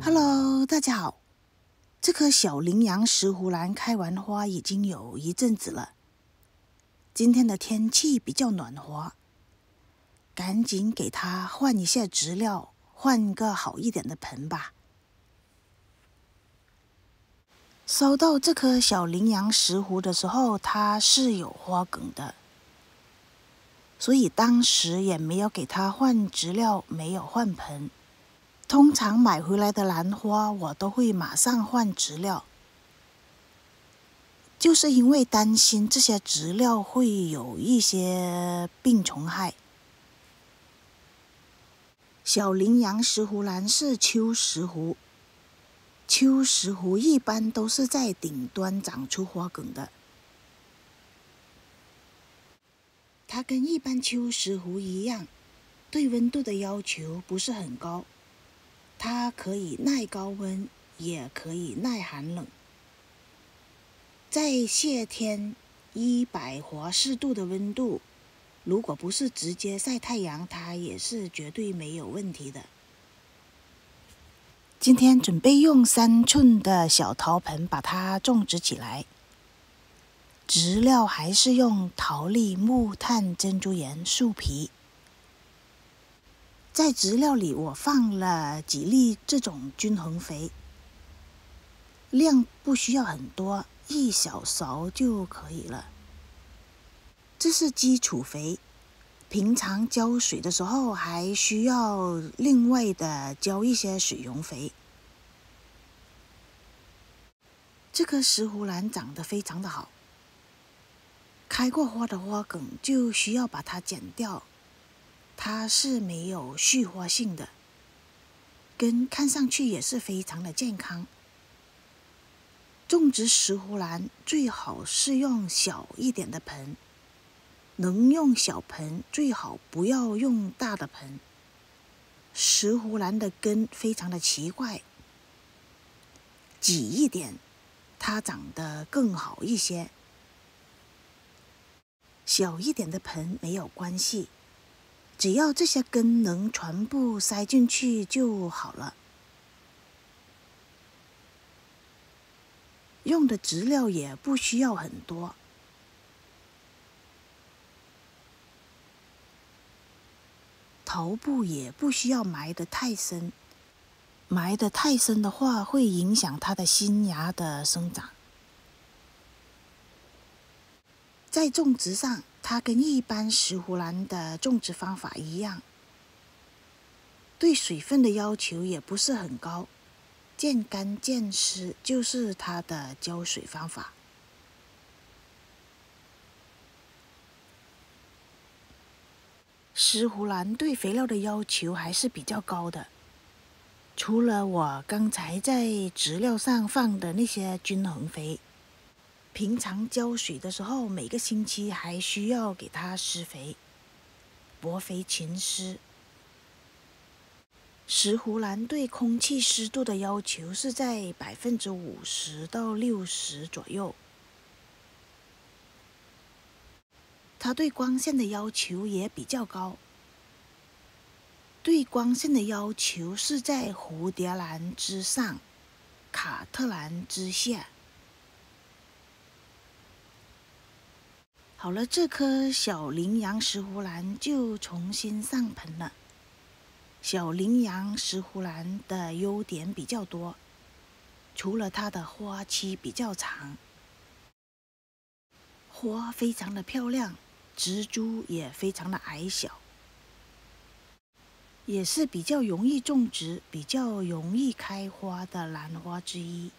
Hello， 大家好。这棵小羚羊石斛兰开完花已经有一阵子了。今天的天气比较暖和，赶紧给它换一下植料，换个好一点的盆吧。收到这棵小羚羊石斛的时候，它是有花梗的，所以当时也没有给它换植料，没有换盆。通常买回来的兰花，我都会马上换植料，就是因为担心这些植料会有一些病虫害。小羚羊石斛兰是秋石斛，秋石斛一般都是在顶端长出花梗的。它跟一般秋石斛一样，对温度的要求不是很高。它可以耐高温，也可以耐寒冷。在夏天100°C的温度，如果不是直接晒太阳，它也是绝对没有问题的。今天准备用3寸的小陶盆把它种植起来。植料还是用桃粒、木炭、珍珠岩、树皮。在植料里我放了几粒这种均衡肥，量不需要很多，1小勺就可以了。这是基础肥，平常浇水的时候还需要另外的浇一些水溶肥。这棵石斛兰长得非常的好，开过花的花梗就需要把它剪掉。它是没有续花性的，根看上去也是非常的健康。种植石斛兰最好是用小一点的盆，能用小盆最好不要用大的盆。石斛兰的根非常的奇怪，挤一点，它长得更好一些。小一点的盆没有关系。只要这些根能全部塞进去就好了。用的植料也不需要很多。头部也不需要埋得太深，埋得太深的话会影响它的新芽的生长。在种植上，它跟一般石斛兰的种植方法一样，对水分的要求也不是很高，见干见湿就是它的浇水方法。石斛兰对肥料的要求还是比较高的，除了我刚才在植料上放的那些均衡肥，平常浇水的时候，每个星期还需要给它施肥，薄肥勤施。石斛兰对空气湿度的要求是在50%到60%左右。它对光线的要求也比较高，对光线的要求是在蝴蝶兰之上，卡特兰之下。好了，这棵小羚羊石斛兰就重新上盆了。小羚羊石斛兰的优点比较多，除了它的花期比较长，花非常的漂亮，植株也非常的矮小，也是比较容易种植、比较容易开花的兰花之一。